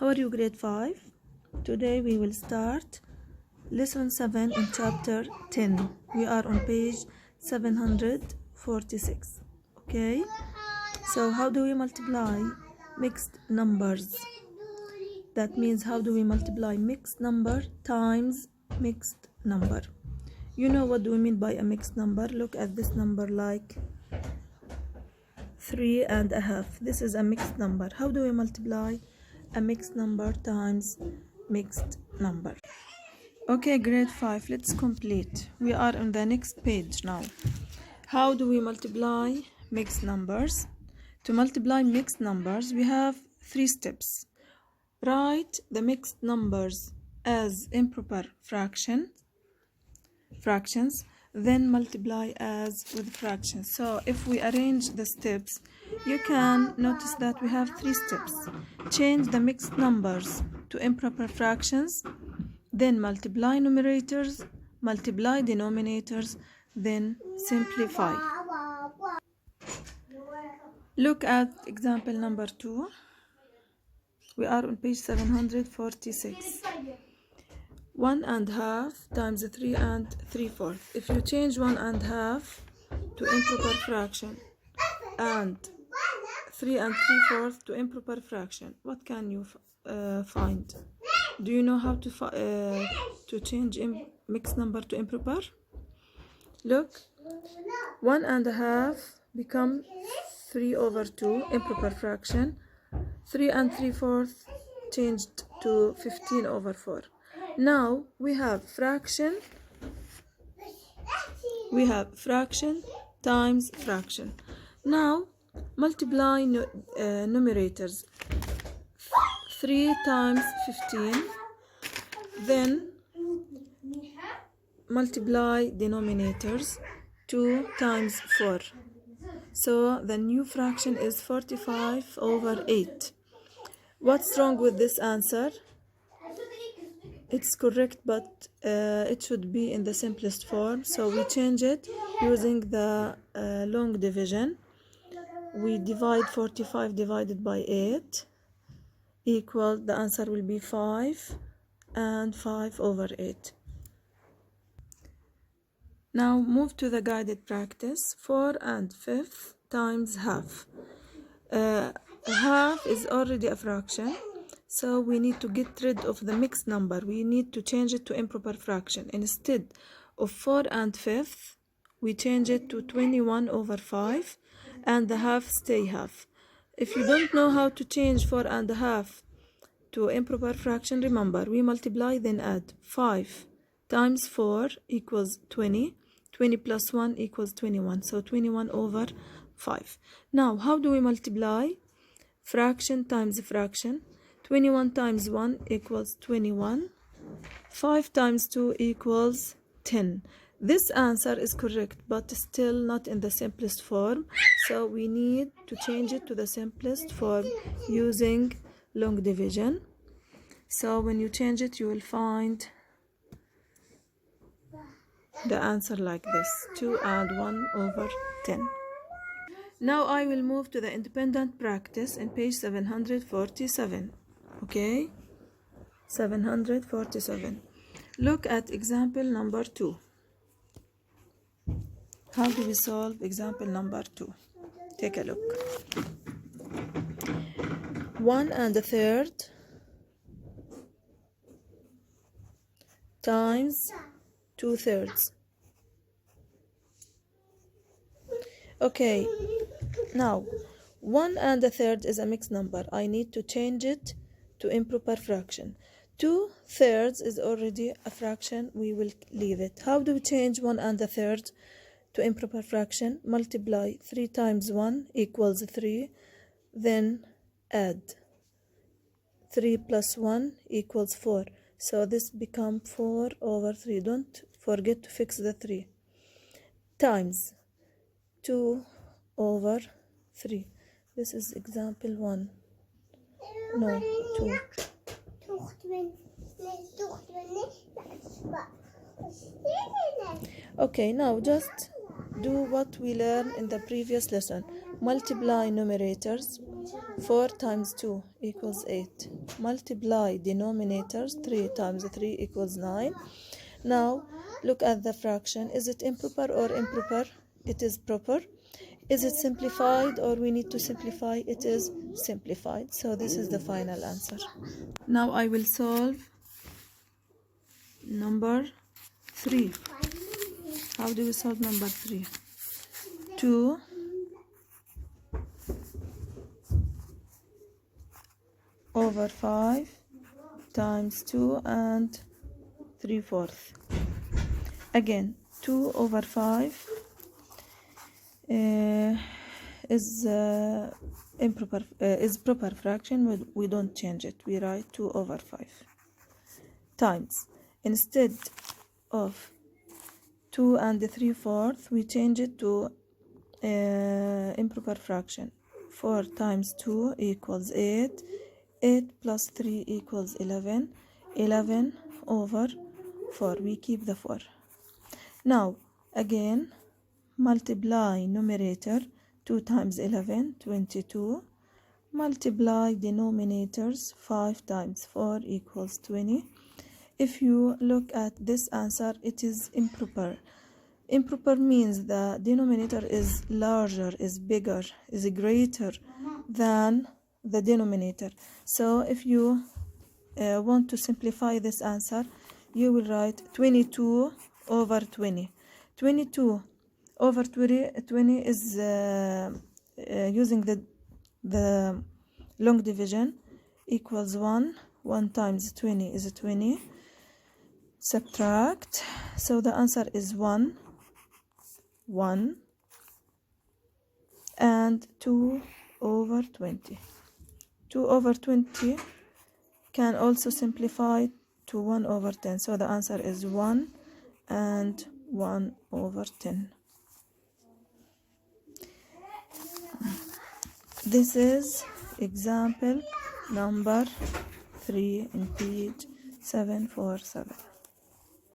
How are you, grade 5? Today we will start lesson 7 in chapter 10. We are on page 746. Okay, so how do we multiply mixed numbers? That means how do we multiply mixed number times mixed number? You know what do we mean by a mixed number? Look at this number like 3.5. This is a mixed number. How do we multiply a mixed number times mixed number? Okay, grade 5, let's complete. We are on the next page now. How do we multiply mixed numbers? To multiply mixed numbers, we have 3 steps. Write the mixed numbers as improper fractions, then multiply as with fractions. So if we arrange the steps, you can notice that we have 3 steps. Change the mixed numbers to improper fractions, then multiply numerators, multiply denominators, then simplify. Look at example number 2. We are on page 746. 1.5 times 3 3/4. If you change 1.5 to improper fraction and 3 3/4 to improper fraction, what can you find? Do you know how to change mixed number to improper? Look, 1.5 become 3/2 improper fraction. 3 3/4 changed to 15/4. Now we have fraction times fraction. Now multiply numerators. 3 times 15, then multiply denominators. 2 times 4. So the new fraction is 45/8. What's wrong with this answer? It's correct, but it should be in the simplest form, so we change it using the long division. We divide 45 divided by 8 equal, the answer will be 5 and 5/8. Now move to the guided practice. 4/5 times half. Half is already a fraction, so we need to get rid of the mixed number. We need to change it to improper fraction. Instead of 4/5, we change it to 21/5, and the half stay half. If you don't know how to change 4.5 to improper fraction, remember, we multiply then add. 5 times 4 equals 20. 20 plus 1 equals 21. So 21/5. Now, how do we multiply fraction times fraction? 21 times 1 equals 21. 5 times 2 equals 10. This answer is correct, but still not in the simplest form. So we need to change it to the simplest form using long division. So when you change it, you will find the answer like this: 2 and 1/10. Now I will move to the independent practice in page 747. Okay, 747. Look at example number 2. How do we solve example number 2? Take a look. 1/3 times 2/3. Okay, now 1/3 is a mixed number. I need to change it to improper fraction. 2/3 is already a fraction. We will leave it. How do we change 1/3 to improper fraction? Multiply 3 times 1 equals 3. Then add 3 plus 1 equals 4. So this becomes 4/3. Don't forget to fix the 3. Times 2/3. This is example 1. No, 2. Okay, now just do what we learned in the previous lesson. Multiply numerators. 4 times 2 equals 8. Multiply denominators. 3 times 3 equals 9. Now look at the fraction. Is it improper or improper? It is proper. Is it simplified or we need to simplify? It is simplified. So this is the final answer. Now I will solve number 3. How do we solve number 3? 2 over 5 times 2 and 3/4. Again, 2 over 5 is improper, is proper fraction. We don't change it. We write 2 over 5 times. Instead of 2 and 3/4, we change it to improper fraction. 4 times 2 equals 8. 8 plus 3 equals 11. 11 over 4. We keep the 4. Now again, multiply numerator. 2 times 11, 22. Multiply denominators. 5 times 4 equals 20. If you look at this answer, it is improper. Improper means the denominator is larger, is bigger, is greater than the denominator. So if you want to simplify this answer, you will write 22 over 20. 22 over 20 is using the long division, equals 1. 1 times 20 is 20. Subtract. So the answer is 1. 1 and 2 over 20. 2 over 20 can also simplify to 1 over 10. So the answer is 1 and 1 over 10. This is example number 3 in page 747.